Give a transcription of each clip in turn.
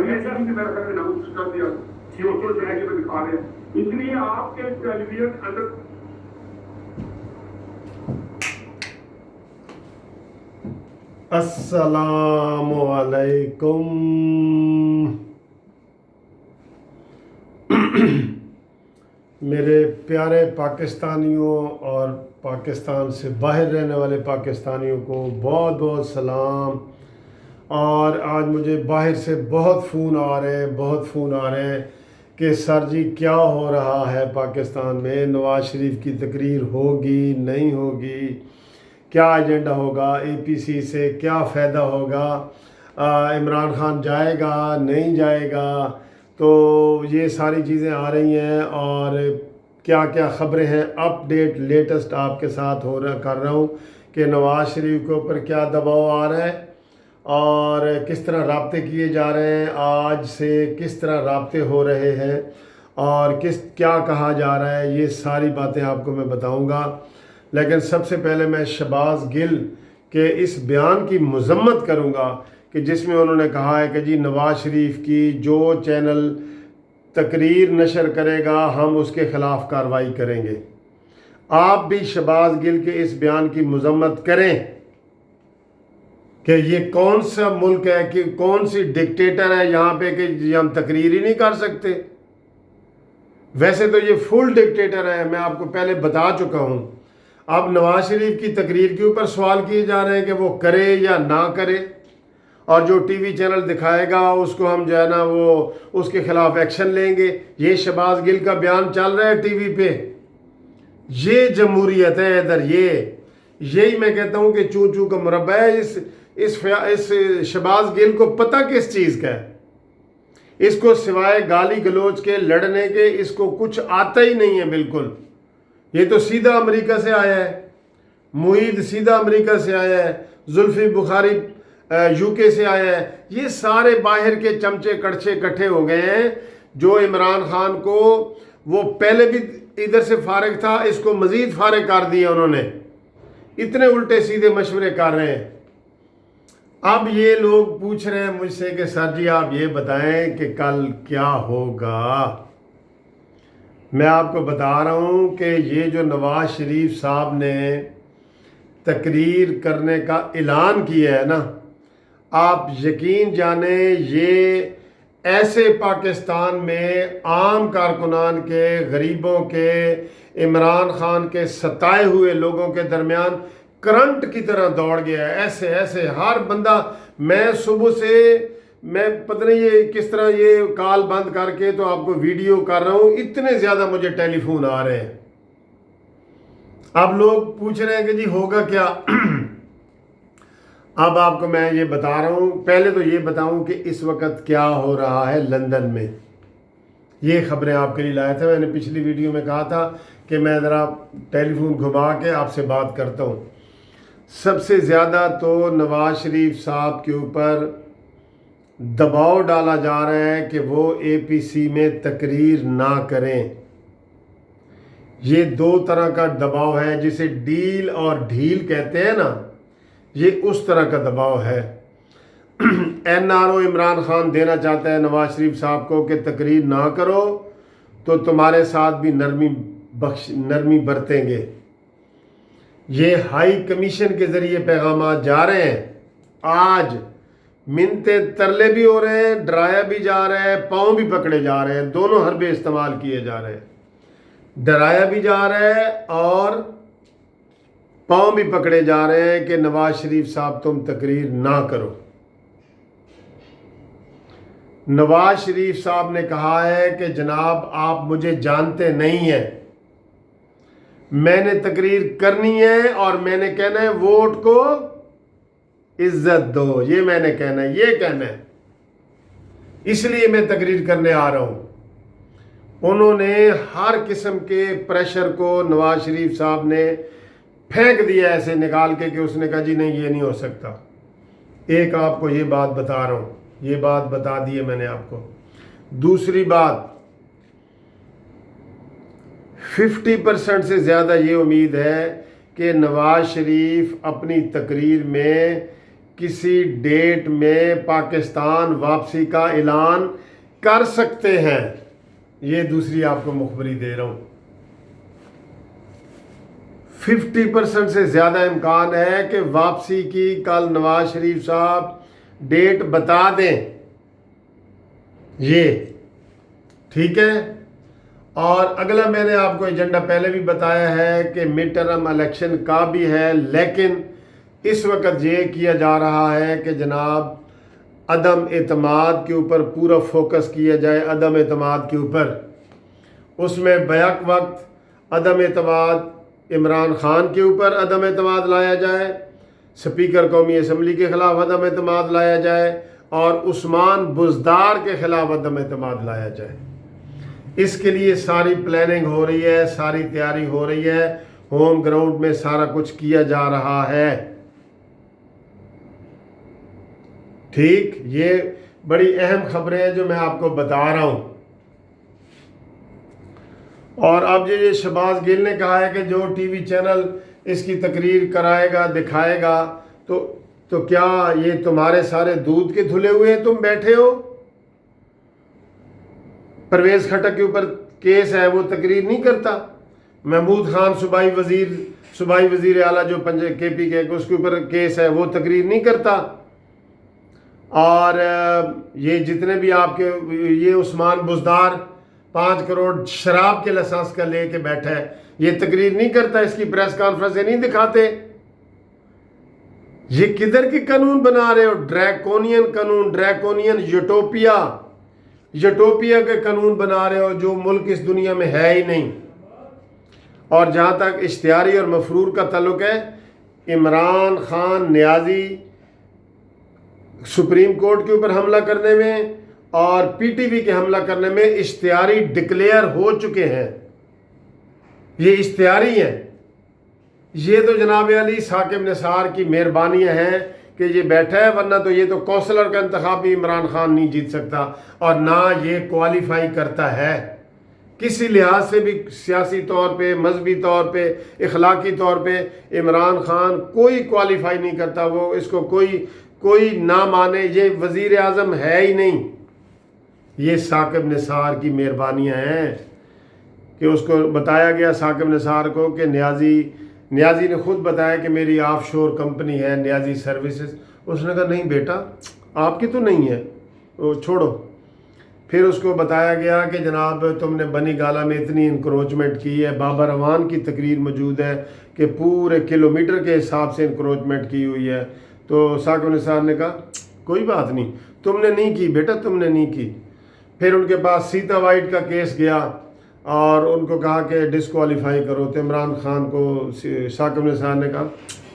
ایسا بھی میرا خیال ناموز کر دیا سیوسو جو ہے کہ دکھا رہے ہیں، اس لیے آپ کے ٹیلی ویژن اندر السلام علیکم۔ میرے پیارے پاکستانیوں اور پاکستان سے باہر رہنے والے پاکستانیوں کو بہت بہت سلام۔ اور آج مجھے باہر سے بہت فون آ رہے ہیں کہ سر جی کیا ہو رہا ہے پاکستان میں، نواز شریف کی تقریر ہوگی نہیں ہوگی، کیا ایجنڈا ہوگا، اے پی سی سے کیا فائدہ ہوگا، عمران خان جائے گا نہیں جائے گا۔ تو یہ ساری چیزیں آ رہی ہیں اور کیا کیا خبریں ہیں، اپ ڈیٹ لیٹسٹ آپ کے ساتھ کر رہا ہوں کہ نواز شریف کے اوپر کیا دباؤ آ رہا ہے اور کس طرح رابطے کیے جا رہے ہیں، آج سے کس طرح رابطے ہو رہے ہیں اور کیا کہا جا رہا ہے، یہ ساری باتیں آپ کو میں بتاؤں گا۔ لیکن سب سے پہلے میں شہباز گل کے اس بیان کی مذمت کروں گا کہ جس میں انہوں نے کہا ہے کہ جی نواز شریف کی جو چینل تقریر نشر کرے گا ہم اس کے خلاف کارروائی کریں گے۔ آپ بھی شہباز گل کے اس بیان کی مذمت کریں کہ یہ کون سا ملک ہے، کہ کون سی ڈکٹیٹر ہے یہاں پہ کہ ہم تقریر ہی نہیں کر سکتے۔ ویسے تو یہ فل ڈکٹیٹر ہے، میں آپ کو پہلے بتا چکا ہوں۔ اب نواز شریف کی تقریر کے اوپر سوال کیے جا رہے ہیں کہ وہ کرے یا نہ کرے، اور جو ٹی وی چینل دکھائے گا اس کو ہم جو ہے نا وہ اس کے خلاف ایکشن لیں گے۔ یہ شہباز گل کا بیان چل رہا ہے ٹی وی پہ۔ یہ جمہوریت ہے ادھر، یہی میں کہتا ہوں کہ چوں چوں کا مربع ہے۔ اس شہباز گل کو پتہ کس چیز کا ہے، اس کو سوائے گالی گلوچ کے لڑنے کے اس کو کچھ آتا ہی نہیں ہے بالکل۔ یہ تو سیدھا امریکہ سے آیا ہے، معید سیدھا امریکہ سے آیا ہے، زلفی بخاری یو کے سے آیا ہے۔ یہ سارے باہر کے چمچے کڑچے اکٹھے ہو گئے ہیں جو عمران خان کو، وہ پہلے بھی ادھر سے فارغ تھا، اس کو مزید فارغ کر دیا انہوں نے۔ اتنے الٹے سیدھے مشورے کر رہے ہیں۔ اب یہ لوگ پوچھ رہے ہیں مجھ سے کہ سر جی آپ یہ بتائیں کہ کل کیا ہوگا۔ میں آپ کو بتا رہا ہوں کہ یہ جو نواز شریف صاحب نے تقریر کرنے کا اعلان کیا ہے نا، آپ یقین جانیں یہ ایسے پاکستان میں عام کارکنان کے، غریبوں کے، عمران خان کے ستائے ہوئے لوگوں کے درمیان کرنٹ کی طرح دوڑ گیا ہے۔ ایسے ہر بندہ، میں صبح سے میں پتہ نہیں یہ کس طرح یہ کال بند کر کے تو آپ کو ویڈیو کر رہا ہوں، اتنے زیادہ مجھے ٹیلی فون آ رہے ہیں۔ اب لوگ پوچھ رہے ہیں کہ جی ہوگا کیا۔ اب آپ کو میں یہ بتا رہا ہوں، پہلے تو یہ بتاؤں کہ اس وقت کیا ہو رہا ہے لندن میں۔ یہ خبریں آپ کے لیے لایا تھا، میں نے پچھلی ویڈیو میں کہا تھا کہ میں ذرا ٹیلی فون گھما کے آپ سے بات کرتا ہوں۔ سب سے زیادہ تو نواز شریف صاحب کے اوپر دباؤ ڈالا جا رہا ہے کہ وہ اے پی سی میں تقریر نہ کریں۔ یہ دو طرح کا دباؤ ہے، جسے ڈیل اور ڈھیل کہتے ہیں نا، یہ اس طرح کا دباؤ ہے۔ N R O Imran Khan دینا چاہتا ہے نواز شریف صاحب کو کہ تقریر نہ کرو تو تمہارے ساتھ بھی نرمی برتیں گے۔ یہ ہائی کمیشن کے ذریعے پیغامات جا رہے ہیں۔ آج منتیں ترلے بھی ہو رہے ہیں، ڈرایا بھی جا رہا ہے، پاؤں بھی پکڑے جا رہے ہیں، دونوں حربے استعمال کیے جا رہے ہیں۔ ڈرایا بھی جا رہا ہے اور پاؤں بھی پکڑے جا رہے ہیں کہ نواز شریف صاحب تم تقریر نہ کرو۔ نواز شریف صاحب نے کہا ہے کہ جناب آپ مجھے جانتے نہیں ہیں، میں نے تقریر کرنی ہے اور میں نے کہنا ہے ووٹ کو عزت دو، یہ میں نے کہنا ہے، یہ کہنا ہے، اس لیے میں تقریر کرنے آ رہا ہوں۔ انہوں نے ہر قسم کے پریشر کو نواز شریف صاحب نے پھینک دیا ایسے نکال کے کہ اس نے کہا جی نہیں یہ نہیں ہو سکتا۔ ایک آپ کو یہ بات بتا رہا ہوں، یہ بات بتا دی ہے میں نے آپ کو۔ دوسری بات، 50% سے زیادہ یہ امید ہے کہ نواز شریف اپنی تقریر میں کسی ڈیٹ میں پاکستان واپسی کا اعلان کر سکتے ہیں. یہ دوسری آپ کو مخبری دے رہا ہوں. 50% سے زیادہ امکان ہے کہ واپسی کی کل نواز شریف صاحب ڈیٹ بتا دیں. یہ ٹھیک ہے. اور اگلا میں نے آپ کو ایجنڈا پہلے بھی بتایا ہے کہ مڈ ٹرم الیکشن کا بھی ہے، لیکن اس وقت یہ کیا جا رہا ہے کہ جناب عدم اعتماد کے اوپر پورا فوکس کیا جائے، عدم اعتماد کے اوپر. اس میں بیک وقت عدم اعتماد عمران خان کے اوپر عدم اعتماد لایا جائے، سپیکر قومی اسمبلی کے خلاف عدم اعتماد لایا جائے، اور عثمان بزدار کے خلاف عدم اعتماد لایا جائے. اس کے لیے ساری پلاننگ ہو رہی ہے، ساری تیاری ہو رہی ہے، ہوم گراؤنڈ میں سارا کچھ کیا جا رہا ہے. ٹھیک، یہ بڑی اہم خبریں ہیں جو میں آپ کو بتا رہا ہوں. اور اب یہ شہباز گل نے کہا ہے کہ جو ٹی وی چینل اس کی تقریر کرائے گا، دکھائے گا، تو کیا یہ تمہارے سارے دودھ کے دھلے ہوئے ہیں؟ تم بیٹھے ہو، پرویز کھٹک کے اوپر کیس ہے، وہ تقریر نہیں کرتا. محمود خان صوبائی وزیر اعلیٰ جو کے پی کے اس کے اوپر کیس ہے، وہ تقریر نہیں کرتا. اور یہ جتنے بھی آپ کے یہ عثمان بزدار 5 کروڑ شراب کے لائسنس کا لے کے بیٹھا ہے، یہ تقریر نہیں کرتا، اس کی پریس کانفرنسیں نہیں دکھاتے. یہ کدھر کی قانون بنا رہے ہو؟ ڈریکونین قانون، ڈریکونین یوٹوپیا کے قانون بنا رہے ہو جو ملک اس دنیا میں ہے ہی نہیں. اور جہاں تک اشتہاری اور مفرور کا تعلق ہے، عمران خان نیازی سپریم کورٹ کے اوپر حملہ کرنے میں اور پی ٹی وی کے حملہ کرنے میں اشتہاری ڈکلیئر ہو چکے ہیں. یہ اشتہاری ہیں. یہ تو جناب علی ثاقب نثار کی مہربانیاں ہیں کہ یہ بیٹھا ہے، ورنہ تو یہ تو کونسلر کا انتخاب بھی عمران خان نہیں جیت سکتا، اور نہ یہ کوالیفائی کرتا ہے کسی لحاظ سے بھی. سیاسی طور پہ، مذہبی طور پہ، اخلاقی طور پہ عمران خان کوئی کوالیفائی نہیں کرتا. وہ اس کو کوئی نہ مانے، یہ وزیر اعظم ہے ہی نہیں. یہ ثاقب نثار کی مہربانیاں ہیں کہ اس کو بتایا گیا، ثاقب نثار کو، کہ نیازی نے خود بتایا کہ میری آف شور کمپنی ہے نیازی سروسز. اس نے کہا نہیں بیٹا آپ کی تو نہیں ہے، وہ چھوڑو. پھر اس کو بتایا گیا کہ جناب تم نے بنی گالا میں اتنی انکروچمنٹ کی ہے. بابر اعوان کی تقریر موجود ہے کہ پورے کلومیٹر کے حساب سے انکروچمنٹ کی ہوئی ہے. تو ثاقب نثار نے کہا کوئی بات نہیں، تم نے نہیں کی بیٹا، تم نے نہیں کی. پھر ان کے پاس سیتا وائٹ کا کیس گیا اور ان کو کہا کہ ڈسکوالیفائی کرو. تو عمران خان کو ثاقب نثار نے کہا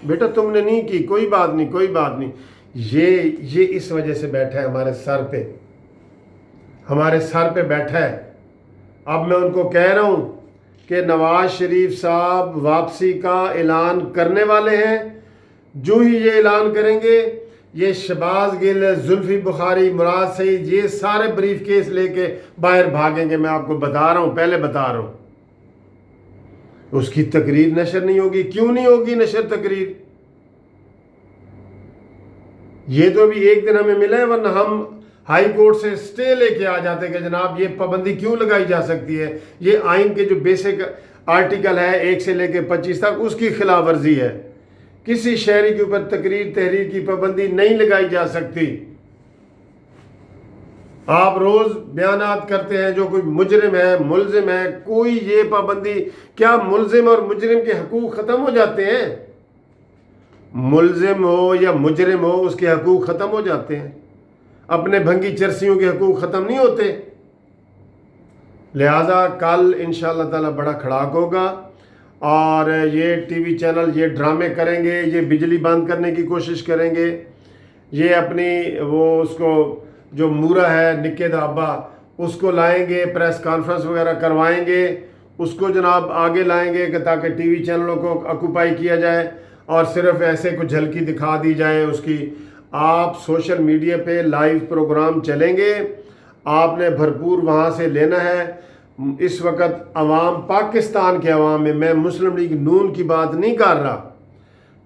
بیٹا تم نے نہیں کی، کوئی بات نہیں، کوئی بات نہیں. یہ اس وجہ سے بیٹھا ہے ہمارے سر پہ بیٹھا ہے. اب میں ان کو کہہ رہا ہوں کہ نواز شریف صاحب واپسی کا اعلان کرنے والے ہیں. جو ہی یہ اعلان کریں گے، یہ شہباز گل، زلفی بخاری، مراد سعید، یہ سارے بریف کیس لے کے باہر بھاگیں گے. میں آپ کو بتا رہا ہوں، پہلے بتا رہا ہوں. اس کی تقریر نشر نہیں ہوگی. کیوں نہیں ہوگی نشر تقریر؟ یہ تو بھی ایک دن ہمیں ملا ہے، ورنہ ہم ہائی کورٹ سے سٹے لے کے آ جاتے کہ جناب یہ پابندی کیوں لگائی جا سکتی ہے. یہ آئین کے جو بیسک آرٹیکل ہے 1 سے لے کے 25 تک، اس کی خلاف ورزی ہے. کسی شہری کے اوپر تحریر کی پابندی نہیں لگائی جا سکتی. آپ روز بیانات کرتے ہیں جو کوئی مجرم ہے، ملزم ہے، کوئی یہ پابندی، کیا ملزم اور مجرم کے حقوق ختم ہو جاتے ہیں؟ ملزم ہو یا مجرم ہو، اس کے حقوق ختم ہو جاتے ہیں. اپنے بھنگی چرسیوں کے حقوق ختم نہیں ہوتے. لہذا کل انشاءاللہ تعالی بڑا کھڑاک ہوگا، اور یہ ٹی وی چینل یہ ڈرامے کریں گے، یہ بجلی بند کرنے کی کوشش کریں گے. یہ اپنی اس کو جو مورا ہے نکے دا ابا، اس کو لائیں گے، پریس کانفرنس وغیرہ کروائیں گے، اس کو جناب آگے لائیں گے کہ تاکہ ٹی وی چینلوں کو آکوپائی کیا جائے اور صرف ایسے کچھ جھلکی دکھا دی جائے اس کی. آپ سوشل میڈیا پہ لائیو پروگرام چلیں گے، آپ نے بھرپور وہاں سے لینا ہے. اس وقت عوام، پاکستان کے عوام میں، میں مسلم لیگ نون کی بات نہیں کر رہا،